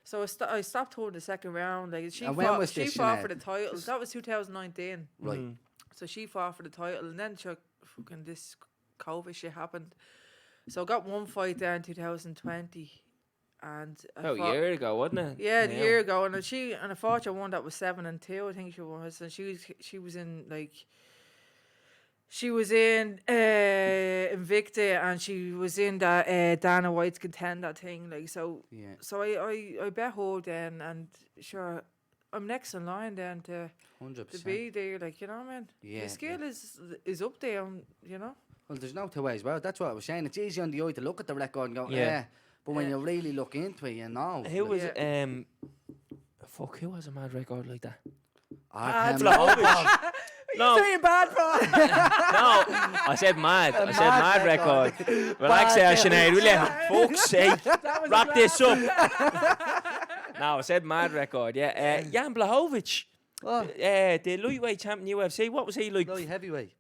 So I stopped her in the second round. Like, she
And when
fought.
was
She
this,
fought for
Sinead?
the title. That was 2019.
Right.
So she fought for the title, and then fucking this COVID shit happened. So I got one fight there in 2020, and
About a year ago, wasn't it?
Yeah, the
Now.
year ago, and I fought her one that was 7-2, I think she was, and she was in like. She was in Invicta, and she was in that Dana White's Contender thing, like so.
Yeah.
So I bet her then, and sure, I'm next in line then to
100%.
be there, like, you know what I mean?
Yeah,
The skill is up there, you know.
Well, there's no two ways about it. That's what I was saying. It's easy on the eye to look at the record and go,
Yeah.
But when you really look into it, you know.
Who was
Yeah.
who has a mad record like that? No.
Saying bad for.
No, I said mad. I said mad record. Relax there, Sinead, will you? Fuck's sake. Wrap this up. No, I said mad record, yeah. Jan Blachowicz, the lightweight champion UFC. What was he like?
Light heavyweight.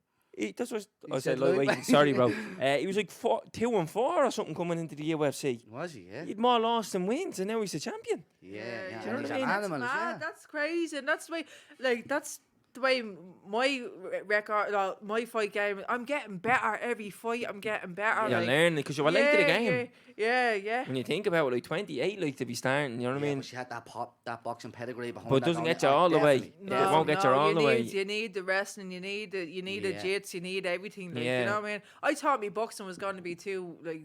That's what I
said
said lightweight.
lightweight.
Sorry, bro. He was like 2-4 or something coming into the UFC.
Was he, yeah?
He'd more lost than wins, and now he's a champion.
Yeah,
Yeah,
and he's
what I
an
mean?
animal as
Mad,
well.
that's crazy, and that's the way, like, that's the way my record, my fight game. I'm getting better every fight. I'm getting better.
You're
like,
learning because you were late to the game.
Yeah.
When you think about it, like 28, like to be starting, you know what I
Yeah,
mean?
but she had that boxing pedigree behind
But it
her
doesn't
going,
get you all the way.
definitely,
It won't get you all the way.
You need the wrestling. You need the
Yeah.
jits. You need everything. Like,
Yeah.
you know what I mean? I thought me boxing was going to be too like.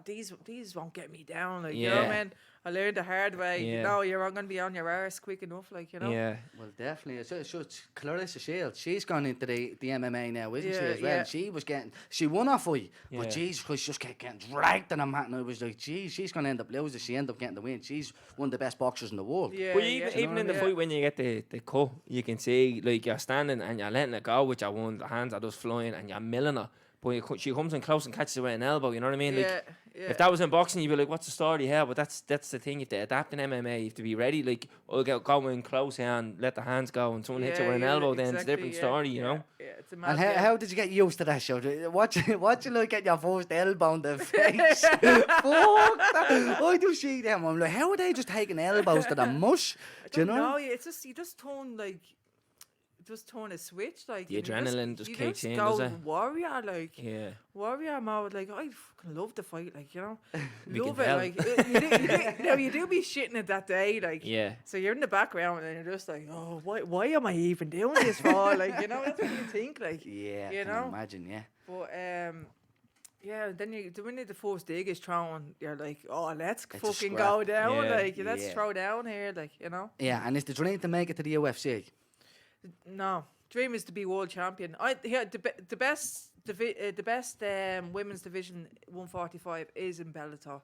These won't get me down. Like, you know what
Yeah.
I mean? I learned the hard way.
Yeah.
No, you're going to be on your arse quick enough. Like, you know.
Yeah.
Well, definitely. So it's Clarissa Shields. She's gone into the MMA now, isn't she,
Yeah,
as well?
yeah.
She won her fight,
Yeah.
but Jesus Christ, she just kept getting dragged in a mat, and I was like, geez, she's going to end up losing. She ended up getting the win. She's one of the best boxers in the world.
Yeah.
But even in the
yeah.
fight, when you get the cut, you can see, like, you're standing and you're letting it go with your one, the hands are just flying, and you're milling her. But she comes in close and catches her with an elbow, you know what I mean? Like,
Yeah.
if that was in boxing, you'd be like, what's the story here? But that's the thing, you have to adapt in MMA, you have to be ready. Like, I'll go in close here and let the hands go, and someone hits you with an elbow, then it's a different story, you know?
Yeah, it's a mad
And
game.
how did you get used to that, show? What you like at your first elbow in the face? Fuck that. I do see them. I'm like, how are they just taking elbows to the mush? Do you
don't
know?
It's just you just turn like. Just turn a switch, like
The
and you
adrenaline just
you
kicks
just
in,
go
does it?
warrior, like
Yeah.
warrior mode. Like I fucking love the fight, like, you know,
We
love
can
it.
tell.
Like you do be shitting it that day, like.
Yeah.
So you're in the background and you're just like, oh, why am I even doing this for? Like, you know, that's what you think, like.
Yeah,
You
I can
know?
imagine, yeah.
But yeah, then when the first dig is thrown, you're like, oh, let's
It's a
fucking
scrap.
go down,
Yeah.
like, let's
Yeah.
throw down here, like, you know.
Yeah, and it's the dream to make it to the UFC.
No, dream is to be world champion. The best women's division 145 is in Bellator.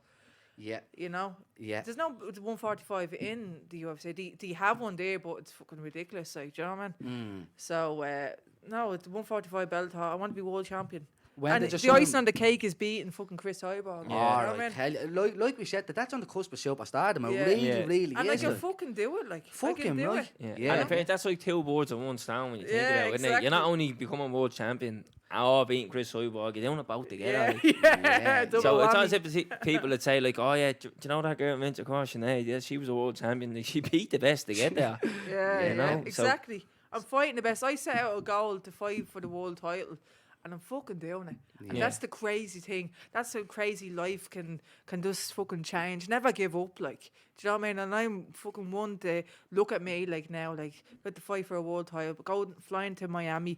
Yeah,
You know,
yeah.
there's no 145 in the UFC. Do you have one there? But it's fucking ridiculous. Like, do you know what I mean? So no, it's 145 Bellator. I want to be world champion.
When
And
did you
the icing
sign-
on the cake is beating fucking Cris Cyborg.
All
You know what I
right,
mean?
tell you, like we said, that's on the cusp of superstardom. It
Yeah.
really,
Yeah.
really
And I
is.
can
like.
fucking do it. Like, I
Fuck
can
him,
do
right?
it.
Yeah.
Yeah.
And in that's like two birds of one stone when you think
Yeah,
about it, isn't it? You're not
exactly.
only becoming world champion or beating Cris Cyborg, you're doing it both together.
Yeah,
like.
yeah. double
So it's
whammy.
as if people that say like, oh yeah, do you know that girl Minter Sinead? Yeah, she was a world champion. Like, she beat the best to get there.
Yeah,
you know?
yeah,
So-
exactly. I'm fighting the best. I set out a goal to fight for the world title, and I'm fucking doing it. And
Yeah.
that's the crazy thing. That's how crazy life can just fucking change. Never give up, like. Do you know what I mean? And I'm fucking one to look at me like now, like, about to fight for a world title, flying to Miami,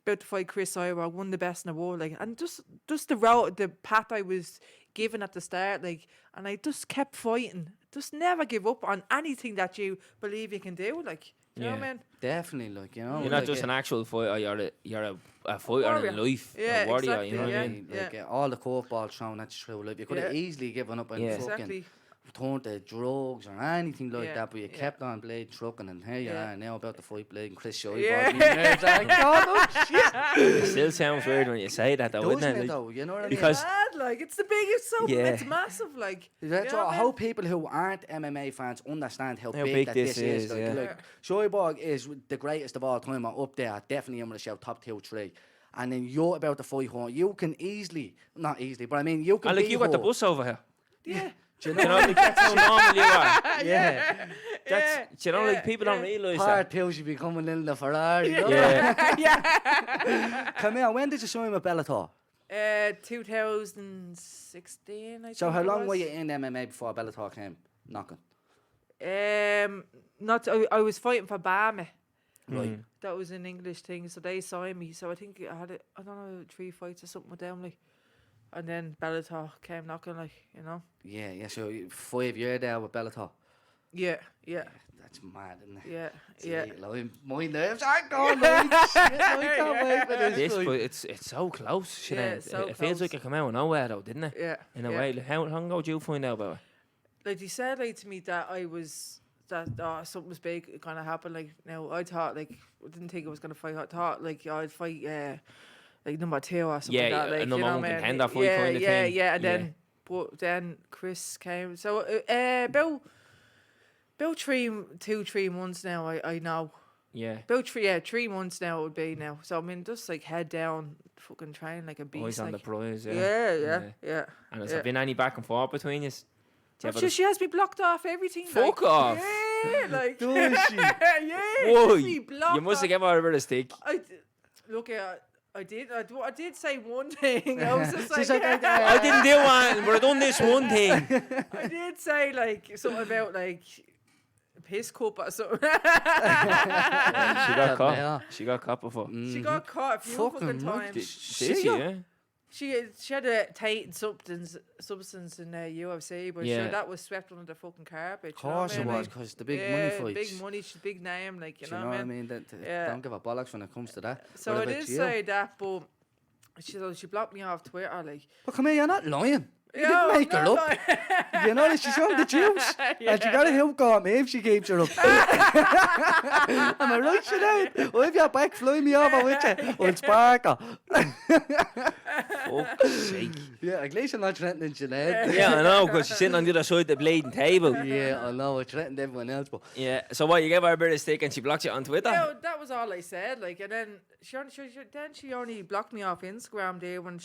about to fight Cris Cyborg, one of the best in the world, like, and just the route, the path I was given at the start, like, and I just kept fighting. Just never give up on anything that you believe you can do, like. Do you know what I
Yeah.
mean?
Definitely, like, you know.
You're not
like,
just an actual fighter. You're a fighter in
warrior.
life.
Yeah,
a warrior.
exactly,
You know what
yeah.
I mean?
Like, all the curveballs thrown at you through. Like, you could have
Yeah.
easily given up and
Yeah.
fucking
Exactly.
turned to drugs or anything like
Yeah,
that, but you
yeah.
kept on blade trucking, and here you
Yeah.
are now about to fight Blade and Cris Cyborg.
Yeah.
and your nerves are like, God, oh shit.
It still sounds weird when you say that, though,
Doesn't
doesn't
it,
Like,
though? You know what I mean?
because-
Mad, like, it's the biggest,
Yeah.
it's massive, like.
That's
you know
what I
what I mean?
hope people who aren't MMA fans understand how
How
big
big
that
this
this
is,
Like,
yeah.
like, Cyborg is the greatest of all time. Or up there, definitely I'm going to shout top 2, 3. And then you're about to fight her. You can easily, not easily, but I mean, you can
and like
beat
you got the
her.
bus over here.
Yeah.
Do you
You
know?
know, like, that's how normal you are.
Yeah.
That's, you know, like people don't realise
Part
that.
2 should be coming in the Ferrari.
Yeah.
Come here, when did you sign with Bellator?
2016. I
So
think
how
it
long were
was.
you in MMA before Bellator came knocking?
Not I was fighting for Bama.
Right.
That was an English thing, so they signed me. So I think I had I don't know 3 fights or something with them, like, and then Bellator came knocking, like, you know.
Yeah. So 5 years there with Bellator.
Yeah.
That's mad, isn't it?
Yeah.
Gee, like, my nerves are gone. Like, shit, I can't wait for this.
This,
fight.
but it's so close.
Yeah,
Sinead.
it's so
It feels
close.
like it came out of nowhere, though, didn't it?
Yeah.
In a
yeah.
way. Like, how long ago did you find out about it?
Like, they said, like, to me that something was big gonna happen. Like, now I thought, like, I didn't think I was gonna fight. I thought, like, I'd fight like number 2 or something
Yeah,
like that. Like,
a number
you know,
one
man.
contender fight
yeah,
kind of
yeah,
thing.
yeah. And then Cris came. So about 3 months now. I know.
Yeah.
About 3 months now it would be now. So I mean, just like head down, fucking train like a beast.
Always on the
like.
prize,
Yeah.
And has there been any back and forth between you?
She has me blocked off everything.
Fuck
like,
off.
Yeah, like.
Does she?
Yeah.
Whoa,
has me blocked
you must have
off.
given her a bit of stick.
Look, I did say one thing. I was just
She's
like,
like,
I didn't do one, but I done this one thing.
I did say like something about like piss cup or something.
She got caught.
Yeah.
She got caught before.
She got caught a few fucking
right.
times.
Did she, yeah?
She had a tainted substance in UFC, but
Yeah.
sure that was swept under the fucking carpet.
Of course it was, because the big money fights.
big money, big name, like, you
Do you
know
know
what
what I mean?
Yeah.
Don't give a bollocks when it comes to that.
So
What
I
about
did
you?
say that, but she blocked me off Twitter, like.
But come here, you're not lying. You
No,
didn't make her
no,
up. You know, she's on the juice. And she got a hook on me if she keeps her up. Am I right, Sinead? Or if you're back, fly me over with you. Or spark her.
Fuck's sake.
Yeah, at least you're not threatening Sinead.
Yeah, I know, because she's sitting on the other side of the bleeding table.
Yeah, I know, I threatened everyone else, but
Yeah, so what, you gave her a bit of stick and she blocked you on Twitter?
Yeah, that was all I said. Like, and then she only blocked me off Instagram there when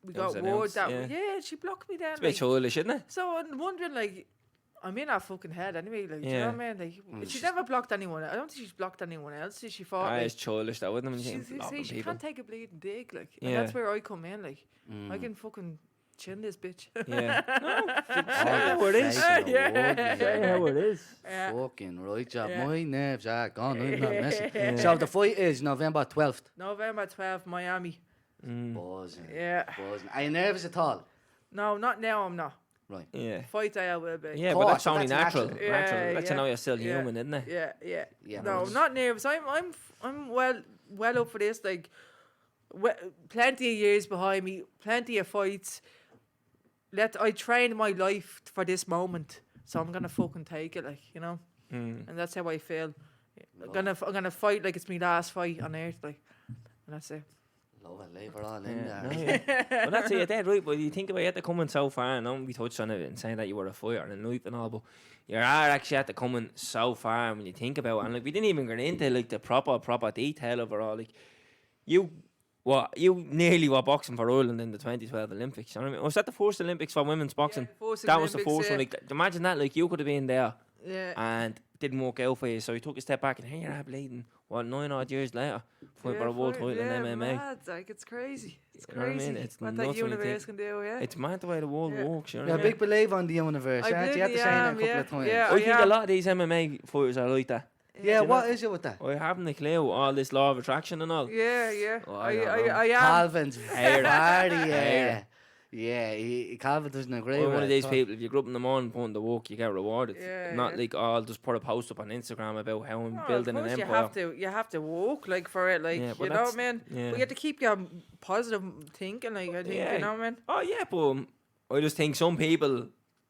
we
It was
got word
announced,
that
yeah.
she blocked me then.
It's a bit childish, isn't it?
So I'm wondering, like, I'm in her fucking head anyway. Like, do you know
Yeah.
what I mean? Like, she never blocked anyone. I don't think she's blocked anyone else. She thought,
Ah,
like,
it's childish, though, wouldn't it?
she,
When you block
see, she
people.
can't take a bleeding dick, like, and
Yeah.
that's where I come in. Like, I can fucking chin this bitch.
Yeah.
how
it is.
Yeah.
how it is.
Yeah.
fucking right job.
Yeah.
My nerves are gone. I'm not messing. So the fight is November 12th.
November 12th, Miami.
Buzzing.
Yeah.
Buzzing. Are you nervous at all?
No, not now. I'm not.
Right.
Yeah.
Fight day I will be.
Yeah,
course,
but that's
but
only
that's
natural.
natural.
Natural.
Yeah,
Let you
yeah.
know you're still
Yeah.
human, isn't it?
Yeah.
Yeah,
No,
but-
not nervous. I'm well up for this. Like, plenty of years behind me, plenty of fights. I trained my life for this moment, so I'm gonna fucking take it. Like, you know, and that's how I feel. I'm gonna fight like it's my last fight on earth. Like, and that's it.
Love it, leave her all in
Yeah,
there.
no, yeah. Well, that's it, you're dead right. But you think about it coming so far, and I know we touched on it and saying that you were a fighter and life and all, but you are actually at the coming so far when you think about it. And like, we didn't even get into like the proper detail of it all. Like, you nearly were boxing for Ireland in the 2012 Olympics. You know what I mean? Was that the first Olympics for women's boxing?
first
That was the
Olympics,
first one.
yeah.
Like, imagine that. Like, you could have been there
Yeah.
and didn't work out for you, so you took a step back and here you're bleeding. 9 odd years later, fight for a world title in MMA.
Mad, like, it's crazy. It's
You know what I
crazy.
mean? It's
what
nuts
that
when you
universe
think-
can do, yeah.
It's mad the way the world
Yeah.
works. You know
You're
what
a
I mean?
big believer in the universe.
I
aren't you? You had to
bloody
say that a
am,
couple
yeah.
of times.
Yeah.
I think
yeah.
a lot of these MMA fighters are like that.
Yeah,
you
what
know-
is it with that?
I haven't a clue. All this law of attraction and all.
Yeah.
Oh, I don't know.
I am.
Calvin's
Hair.
party, yeah.
Hair.
Yeah, Calvin doesn't agree with
I'm one
it
of these
at all.
people, if you grew up in the morning putting the work, you get rewarded.
Yeah,
Not
yeah.
like, oh, I'll just put a post up on Instagram about how I'm
Oh,
building
of
an
course
empire.
you have to walk like for it, like,
Yeah, but
you know what I
that's-
mean.
yeah.
But you have to keep your positive thinking, like, I think,
Yeah.
you know what I mean.
Oh, yeah, but I just think some people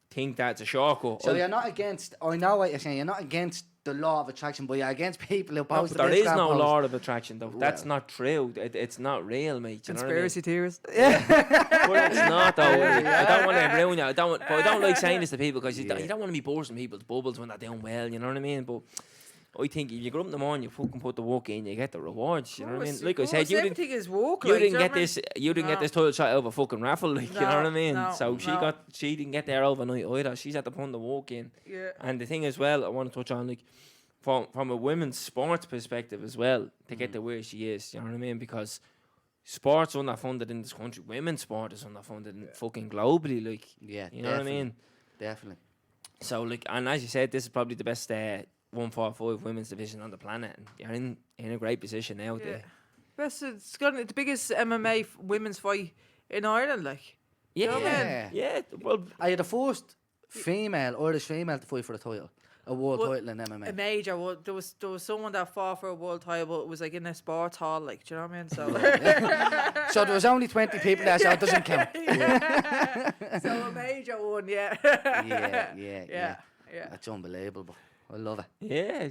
think that's a shortcut.
So you're not against, I know what you're saying, you're not against the law of attraction, but you're against people who
No,
post
but there is no
post.
law of attraction, though. That's
Well.
not true. It's not real, mate. You know what I mean?
theorist.
But it's not, though. I don't want to ruin you. I don't like saying this to people because you don't want to be bursting people's bubbles when they're doing well. You know what I mean? But I think if you go up in the morning, you fucking put the work in, you get the rewards. You know what I mean? Like I said, you didn't.
Everything is walk.
You
like,
didn't
do know
get
what I mean?
this. You didn't get
No.
this title shot out of a fucking raffle, like you know what I mean.
no,
So
no.
she didn't get there overnight either. She's had to put the work in.
Yeah.
And the thing as well, I want to touch on like from a women's sports perspective as well to get to where she is. You know what I mean? Because sport's underfunded in this country. Women's sport is underfunded in fucking globally, like.
Yeah,
You know what I mean?
Definitely.
So, like, and as you said, this is probably the best 145 women's division on the planet. And you're in a great position now.
Yeah. Best, it's got the biggest MMA women's fight in Ireland, like. You know what I mean?
Yeah. Well,
Are you the first Irish female to fight for a title? A world title in MMA?
A major. Well, there was someone that fought for a world title, but it was like in a sports hall, like, do you know what I mean? So,
So there was only 20 people there, so it doesn't count.
so a major one, yeah.
Yeah.
Yeah.
That's unbelievable. I love it.
yeah.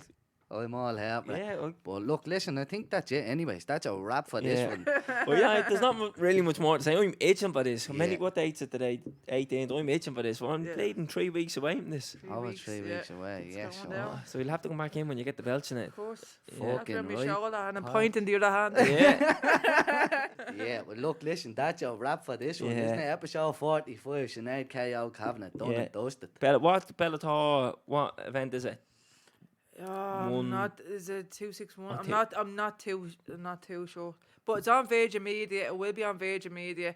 I'm all here.
Yeah. Well,
But look, listen, I think that's it. Anyways, that's a wrap for this one.
well, yeah, there's not really much more to say. I'm itching for this.
Yeah.
What date's it today? 18th. I'm itching for this. We're on bleeding 3 weeks away from this.
Over 3 weeks away,
It's
yes.
going down.
So you'll have to come back in when you get the belts in it.
Of course.
Fucking
After my
right.
shoulder and a point in the other hand.
Yeah.
Yeah, well, look, listen, that's a wrap for this one,
Yeah.
isn't it? Episode 45, Sinead KO Kavanagh, done
Yeah.
and dusted.
What's Bellator? What event is it?
I'm not. Is it 261?
Okay.
I'm not too sure. But it's on Virgin Media. It will be on Virgin Media.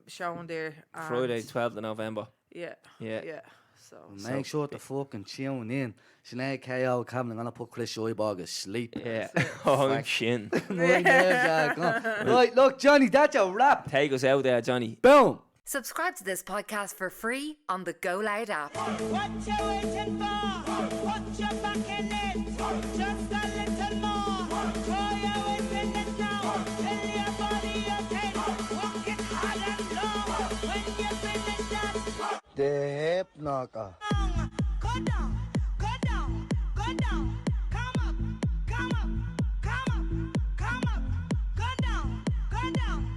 Shown there. and-
Friday, 12th of November.
Yeah.
Yeah.
Yeah. So.
Make sure to fucking tune in. Sinead KO Kavanagh, I'm going to put Cris Cyborg asleep.
Yeah. Oh, shin.
Right, look, Johnny, that's a wrap.
Take us out there, Johnny.
Boom.
Subscribe to this podcast for free on the GoLoud app.
What you waiting for? Put your back in it. Just a little more. Throw your weight in it now. Tell your body you can. Walk it hard and long. When you finish that,
The hip knocker.
go down, go down, go down. Come up, come up, come up, come up. Go down, go down.